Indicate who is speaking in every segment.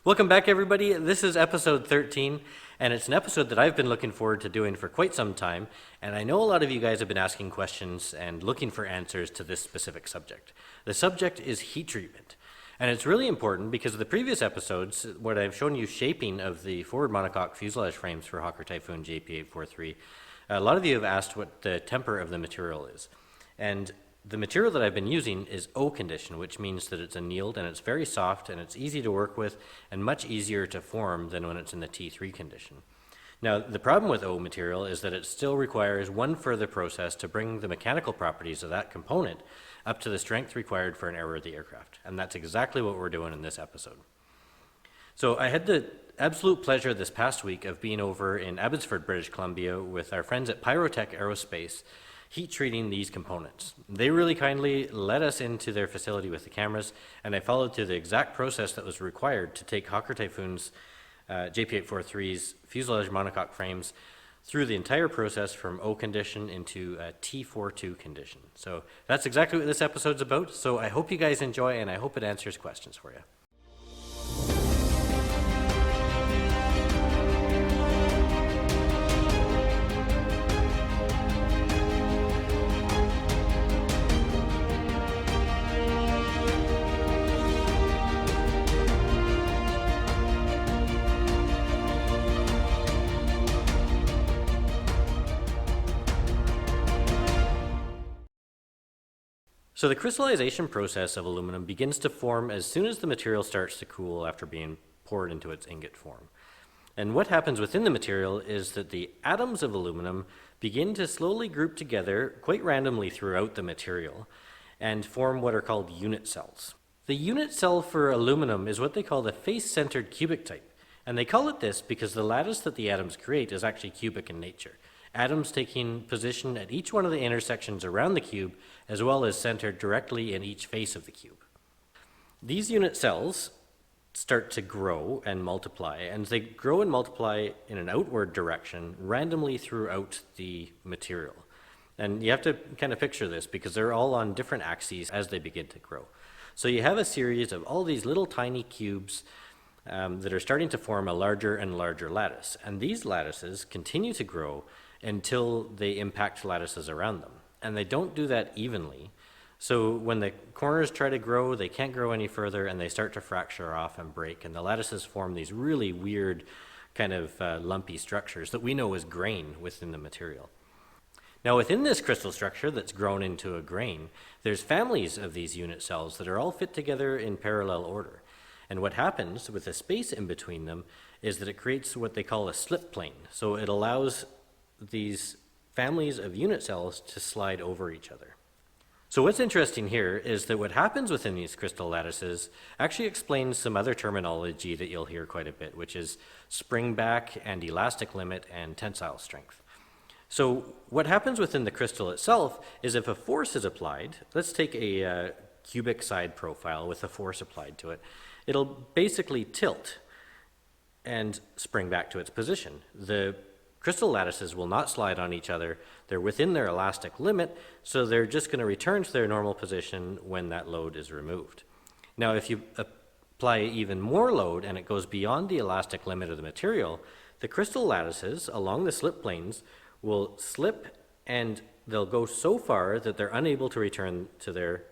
Speaker 1: Welcome back, everybody. This is episode 13, and it's an episode that I've been looking forward to doing for quite some time, and I know a lot of you guys have been asking questions and looking for answers to this specific subject. The subject is heat treatment, and it's really important because the previous episodes, what I've shown you shaping of the forward monocoque fuselage frames for Hawker Typhoon JP843, a lot of you have asked what the temper of the material is, and the material that I've been using is O condition, which means that it's annealed and it's very soft and it's easy to work with and much easier to form than when it's in the T3 condition. Now, the problem with O material is that it still requires one further process to bring the mechanical properties of that component up to the strength required for an airworthy aircraft, and that's exactly what we're doing in this episode. So I had the absolute pleasure this past week of being over in Abbotsford, British Columbia with our friends at Pyrotek Aerospace, heat treating these components. They really kindly let us into their facility with the cameras, and I followed through the exact process that was required to take Hawker Typhoon's JP843's fuselage monocoque frames through the entire process from O condition into T42 condition. So that's exactly what this episode's about. So I hope you guys enjoy, and I hope it answers questions for you. So the crystallization process of aluminum begins to form as soon as the material starts to cool after being poured into its ingot form. And what happens within the material is that the atoms of aluminum begin to slowly group together quite randomly throughout the material and form what are called unit cells. The unit cell for aluminum is what they call the face-centered cubic type. And they call it this because the lattice that the atoms create is actually cubic in nature. Atoms taking position at each one of the intersections around the cube, as well as centered directly in each face of the cube. These unit cells start to grow and multiply, and they grow and multiply in an outward direction randomly throughout the material. And you have to kind of picture this because they're all on different axes as they begin to grow. So you have a series of all these little tiny cubes that are starting to form a larger and larger lattice. And these lattices continue to grow until they impact lattices around them. And they don't do that evenly. So when the corners try to grow, they can't grow any further, and they start to fracture off and break. And the lattices form these really weird kind of lumpy structures that we know as grain within the material. Now within this crystal structure that's grown into a grain, there's families of these unit cells that are all fit together in parallel order. And what happens with the space in between them is that it creates what they call a slip plane. So it allows these families of unit cells to slide over each other. So what's interesting here is that what happens within these crystal lattices actually explains some other terminology that you'll hear quite a bit, which is spring back and elastic limit and tensile strength. So what happens within the crystal itself is if a force is applied, let's take a cubic side profile with a force applied to it, it'll basically tilt and spring back to its position. The crystal lattices will not slide on each other. They're within their elastic limit, so they're just going to return to their normal position when that load is removed. Now, if you apply even more load and it goes beyond the elastic limit of the material, the crystal lattices along the slip planes will slip and they'll go so far that they're unable to return to their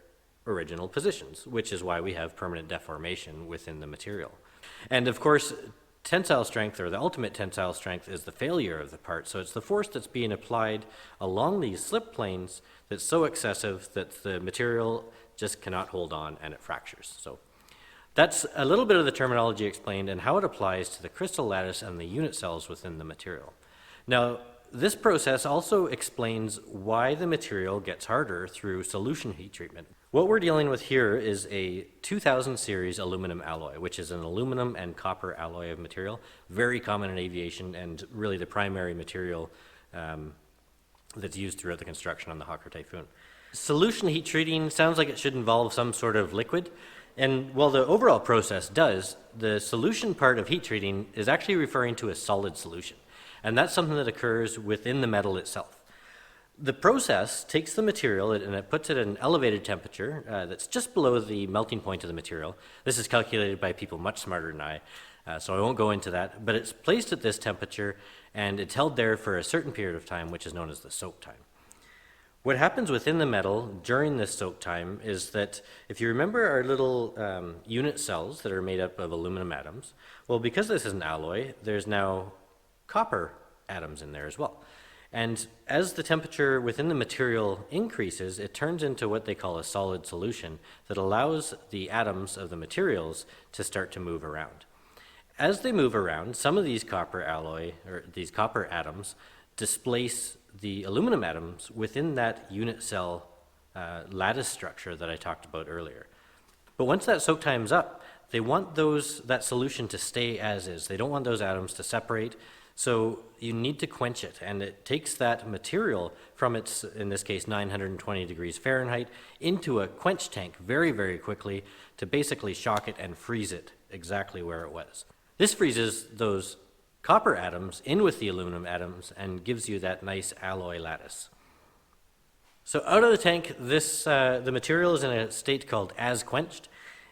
Speaker 1: original positions, which is why we have permanent deformation within the material. And of course, tensile strength, or the ultimate tensile strength, is the failure of the part. So it's the force that's being applied along these slip planes that's so excessive that the material just cannot hold on and it fractures. So that's a little bit of the terminology explained and how it applies to the crystal lattice and the unit cells within the material. Now, this process also explains why the material gets harder through solution heat treatment. What we're dealing with here is a 2000 series aluminum alloy, which is an aluminum and copper alloy of material, very common in aviation and really the primary material that's used throughout the construction on the Hawker Typhoon. Solution heat treating sounds like it should involve some sort of liquid, and while the overall process does, the solution part of heat treating is actually referring to a solid solution. And that's something that occurs within the metal itself. The process takes the material and it puts it at an elevated temperature that's just below the melting point of the material. This is calculated by people much smarter than I, so I won't go into that. But it's placed at this temperature and it's held there for a certain period of time, which is known as the soak time. What happens within the metal during this soak time is that, if you remember our little unit cells that are made up of aluminum atoms, well, because this is an alloy, there's now copper atoms in there as well. And as the temperature within the material increases, it turns into what they call a solid solution that allows the atoms of the materials to start to move around. As they move around, some of these copper atoms displace the aluminum atoms within that unit cell lattice structure that I talked about earlier. But once that soak time's up, they want that solution to stay as is. They don't want those atoms to separate. So you need to quench it, and it takes that material from its, in this case, 920 degrees Fahrenheit, into a quench tank very, very quickly to basically shock it and freeze it exactly where it was. This freezes those copper atoms in with the aluminum atoms and gives you that nice alloy lattice. So out of the tank, the material is in a state called as quenched.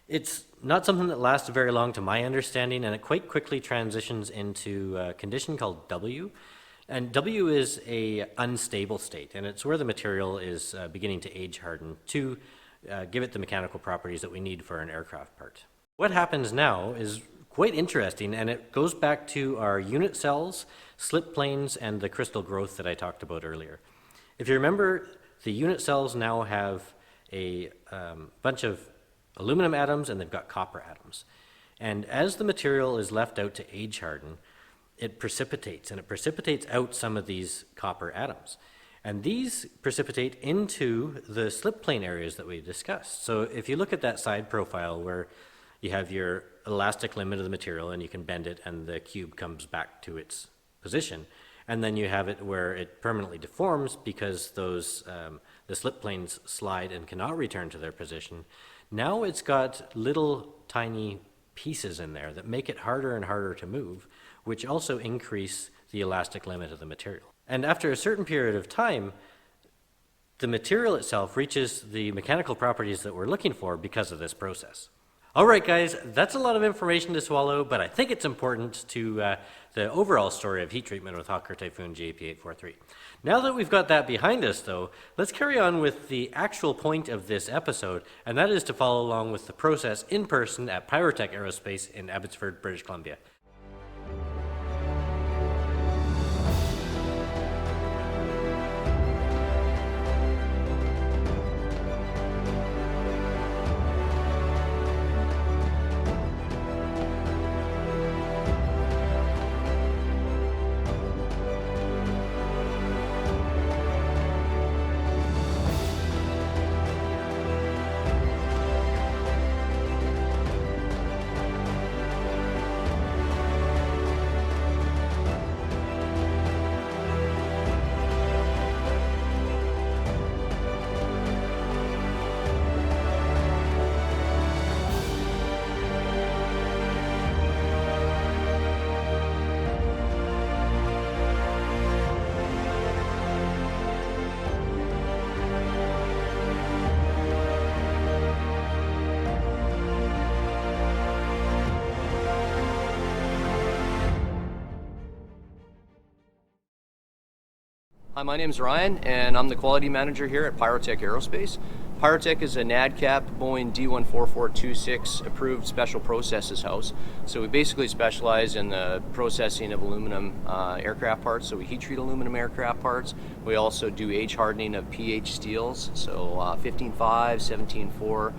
Speaker 1: It's not something that lasts very long to my understanding, and it quite quickly transitions into a condition called W. And W is a unstable state, and it's where the material is beginning to age harden to give it the mechanical properties that we need for an aircraft part. What happens now is quite interesting, and it goes back to our unit cells, slip planes, and the crystal growth that I talked about earlier. If you remember, the unit cells now have a bunch of aluminum atoms, and they've got copper atoms. And as the material is left out to age harden, it precipitates, and it precipitates out some of these copper atoms. And these precipitate into the slip plane areas that we discussed. So if you look at that side profile where you have your elastic limit of the material and you can bend it and the cube comes back to its position, and then you have it where it permanently deforms because those the slip planes slide and cannot return to their position. Now it's got little tiny pieces in there that make it harder and harder to move, which also increase the elastic limit of the material. And after a certain period of time, the material itself reaches the mechanical properties that we're looking for because of this process. All right, guys, that's a lot of information to swallow, but I think it's important to the overall story of heat treatment with Hawker Typhoon JP843. Now that we've got that behind us, though, let's carry on with the actual point of this episode, and that is to follow along with the process in person at Pyrotek Aerospace in Abbotsford, British Columbia.
Speaker 2: Hi, my name is Ryan, and I'm the quality manager here at Pyrotek Aerospace. Pyrotek is a NADCAP Boeing D14426 approved special processes house. So we basically specialize in the processing of aluminum aircraft parts. So we heat treat aluminum aircraft parts. We also do age hardening of PH steels, so 15.5, 17.4.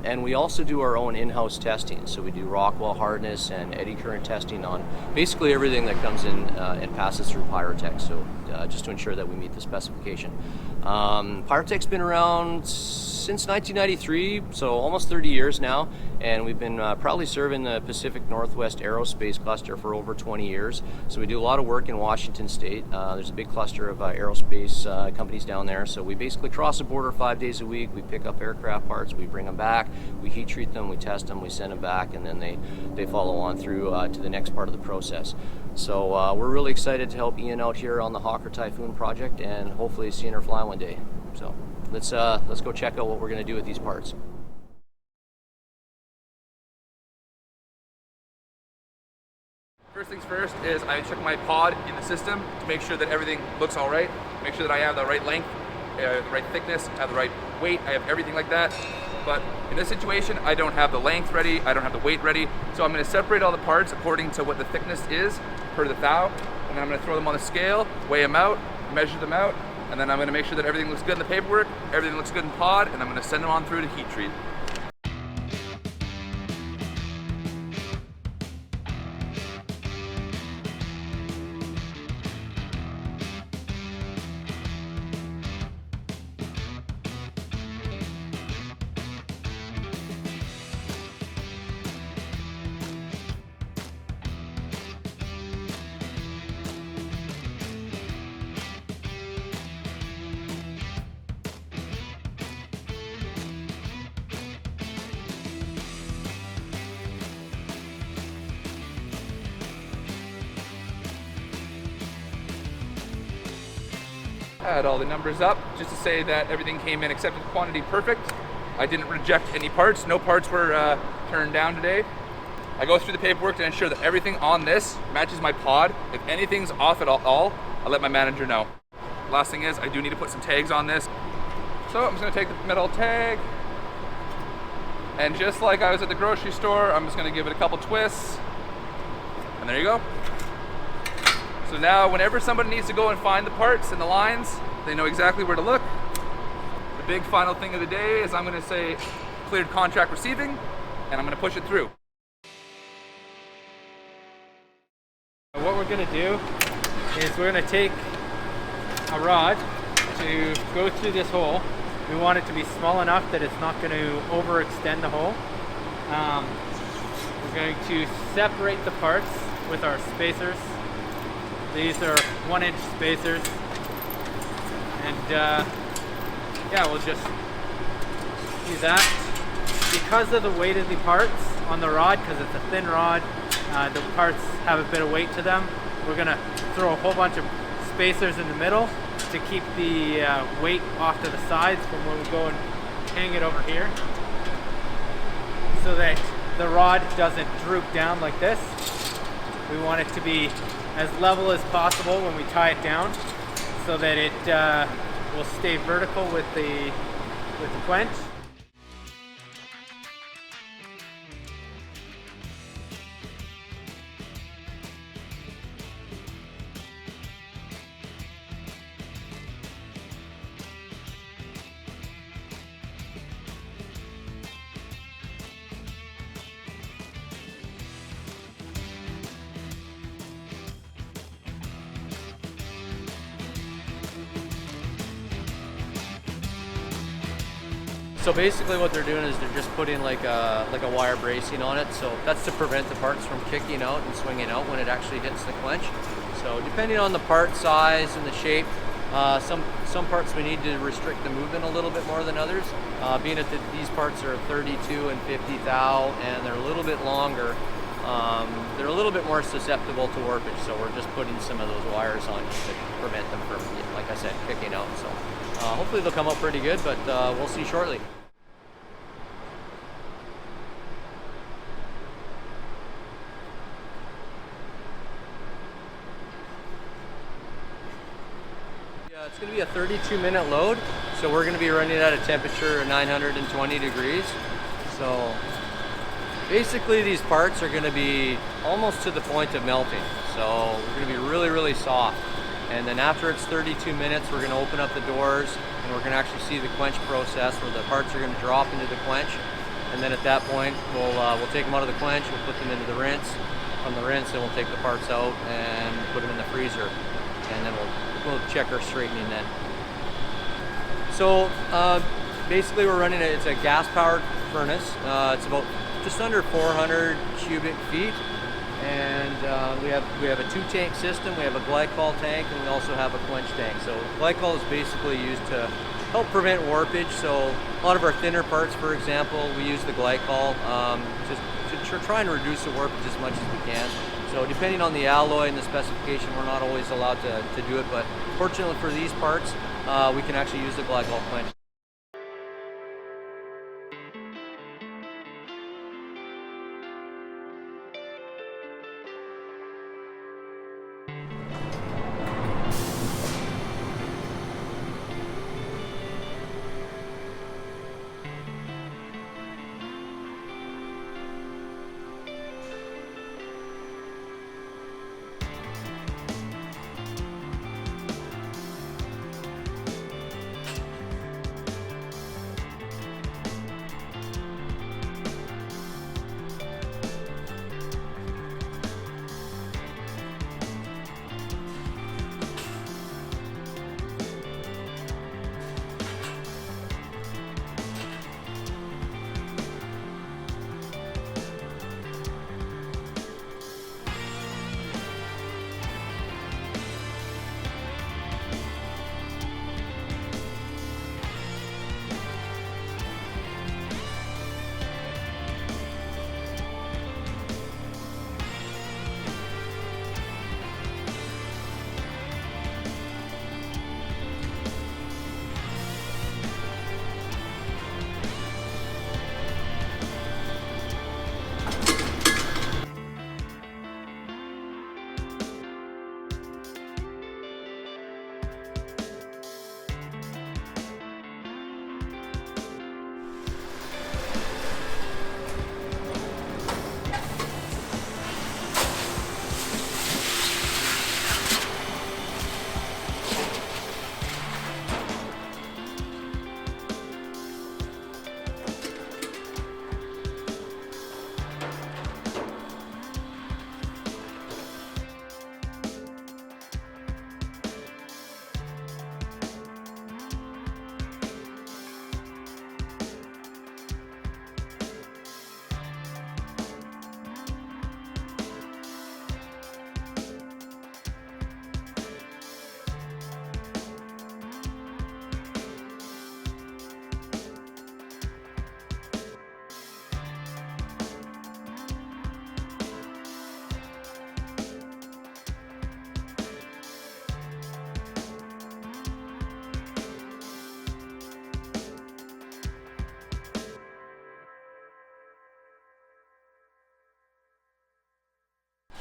Speaker 2: And we also do our own in-house testing. So we do Rockwell hardness and eddy current testing on basically everything that comes in and passes through Pyrotek. So just to ensure that we meet the specification. Pyrotek's been around since 1993, so almost 30 years now, and we've been proudly serving the Pacific Northwest aerospace cluster for over 20 years. So we do a lot of work in Washington State. There's a big cluster of aerospace companies down there, so we basically cross the border 5 days a week. We pick up aircraft parts, we bring them back, we heat treat them, we test them, we send them back, and then they follow on through to the next part of the process. So we're really excited to help Ian out here on the Hawker Typhoon project and hopefully seeing her fly one day. So let's go check out what we're going to do with these parts.
Speaker 3: First things first is I check my pod in the system to make sure that everything looks all right, make sure that I have the right length, the right thickness, I have the right weight, I have everything like that. But in this situation, I don't have the length ready, I don't have the weight ready, so I'm going to separate all the parts according to what the thickness is per the thou, and then I'm going to throw them on the scale, weigh them out, measure them out, and then I'm going to make sure that everything looks good in the paperwork, everything looks good in pod, and I'm going to send them on through to heat treat. Add all the numbers up just to say that everything came in accepted quantity perfect. I didn't reject any parts. No parts were turned down today. I go through the paperwork to ensure that everything on this matches my pod. If anything's off at all, I'll let my manager know. Last thing is I do need to put some tags on this. So I'm just going to take the metal tag, and just like I was at the grocery store, I'm just going to give it a couple twists, and there you go. So now whenever somebody needs to go and find the parts and the lines, they know exactly where to look. The big final thing of the day is I'm going to say cleared contract receiving, and I'm going to push it through.
Speaker 4: What we're going to do is we're going to take a rod to go through this hole. We want it to be small enough that it's not going to overextend the hole. We're going to separate the parts with our spacers. These are 1-inch spacers, and yeah, we'll just do that. Because of the weight of the parts on the rod, because it's a thin rod, the parts have a bit of weight to them. We're going to throw a whole bunch of spacers in the middle to keep the weight off to the sides from when we go and hang it over here, so that the rod doesn't droop down like this. We want it to be as level as possible when we tie it down, so that it will stay vertical with the quench.
Speaker 2: So basically what they're doing is they're just putting like a wire bracing on it. So that's to prevent the parts from kicking out and swinging out when it actually hits the quench. So depending on the part size and the shape, some parts we need to restrict the movement a little bit more than others. Being that these parts are 32 and 50 thou and they're a little bit longer, they're a little bit more susceptible to warpage. So we're just putting some of those wires on just to prevent them from, like I said, kicking out. So hopefully they'll come out pretty good, but we'll see shortly. It's going to be a 32-minute load, so we're going to be running at a temperature of 920 degrees. So basically these parts are going to be almost to the point of melting. So we're going to be really, really soft. And then after it's 32 minutes, we're going to open up the doors and we're going to actually see the quench process where the parts are going to drop into the quench. And then at that point, we'll take them out of the quench, we'll put them into the rinse. From the rinse, then we'll take the parts out and put them in the freezer. And then we'll check our straightening then. So basically we're running it's a gas-powered furnace. It's about just under 400 cubic feet, and we have a 2-tank system. We have a glycol tank, and we also have a quench tank. So glycol is basically used to help prevent warpage. So a lot of our thinner parts, for example, we use the glycol to try and reduce the warpage as much as we can. So depending on the alloy and the specification, we're not always allowed to do it, but fortunately for these parts, we can actually use the glycol quench.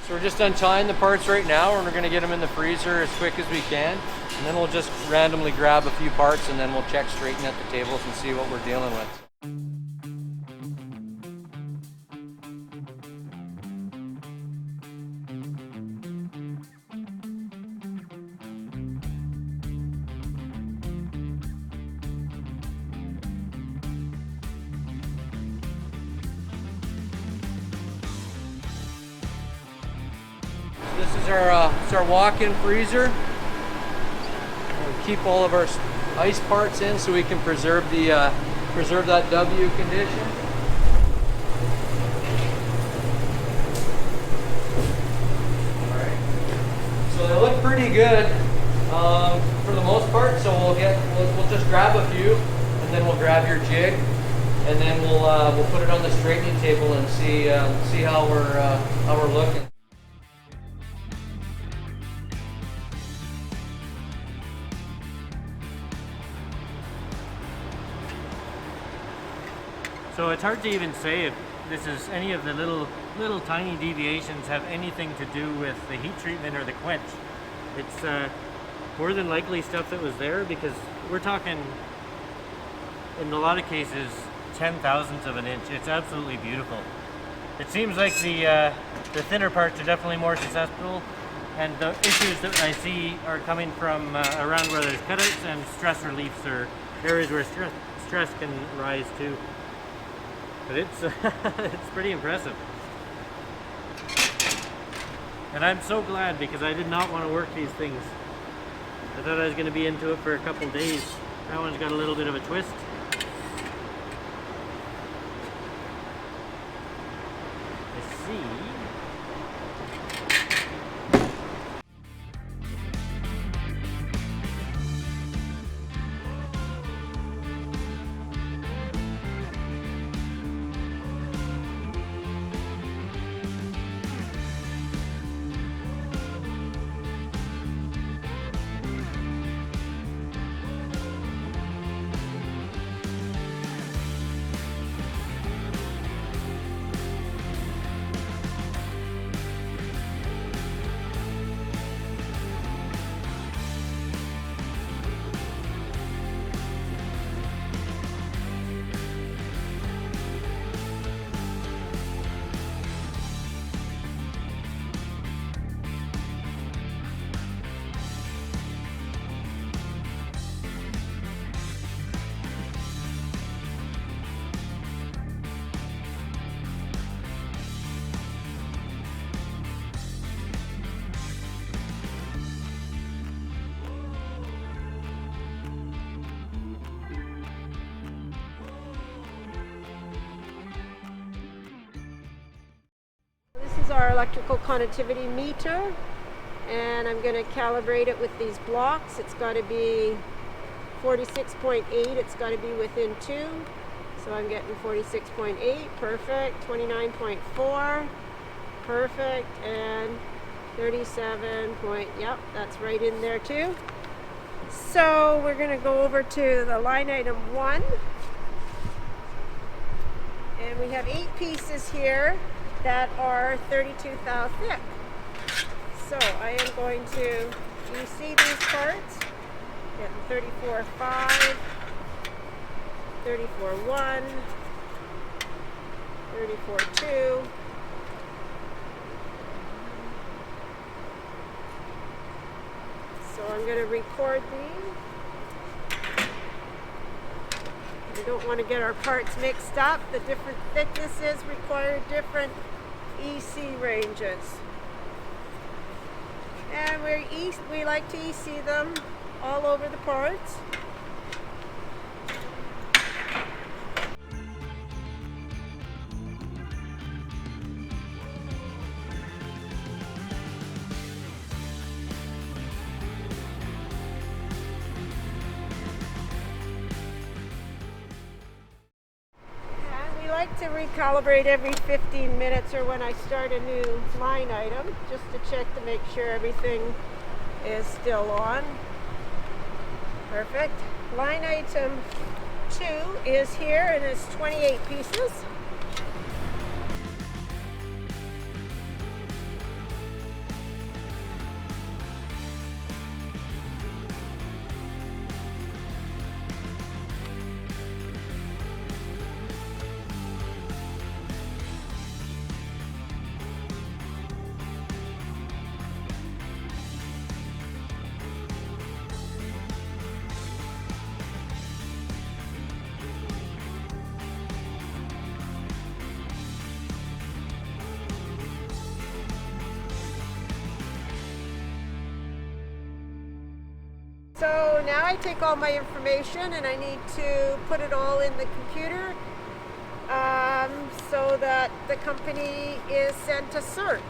Speaker 2: So we're just untying the parts right now, and we're going to get them in the freezer as quick as we can, and then we'll just randomly grab a few parts, and then we'll check straighten at the tables and see what we're dealing with. This is our walk-in freezer. We keep all of our ice parts in so we can preserve that W condition. All right. So they look pretty good for the most part. So we'll just grab a few, and then we'll grab your jig, and then we'll put it on the straightening table and see how we're looking.
Speaker 5: So it's hard to even say if this is any of the little tiny deviations have anything to do with the heat treatment or the quench. It's more than likely stuff that was there, because we're talking, in a lot of cases, 10,000ths of an inch. It's absolutely beautiful. It seems like the thinner parts are definitely more susceptible, and the issues that I see are coming from around where there's cutouts and stress reliefs, or areas where stress can rise too. But it's it's pretty impressive. And I'm so glad, because I did not want to work these things. I thought I was going to be into it for a couple days. That one's got a little bit of a twist. Let's see.
Speaker 6: our electrical conductivity meter, and I'm going to calibrate it with these blocks. It's got to be 46.8. It's got to be within 2. So I'm getting 46.8. Perfect. 29.4. Perfect. And 37 point, yep, that's right in there too. So we're going to go over to the line item 1. And we have 8 pieces here that are 32 thou thick. So I am going to, you see these parts? Getting 34.5, 34.1, 34.2. So I'm going to record these. We don't want to get our parts mixed up. The different thicknesses require different EC ranges. And we like to EC them all over the parts. To recalibrate every 15 minutes or when I start a new line item, just to check to make sure everything is still on. Perfect. Line item 2 is here and it's 28 pieces. So now I take all my information and I need to put it all in the computer so that the company is sent a cert.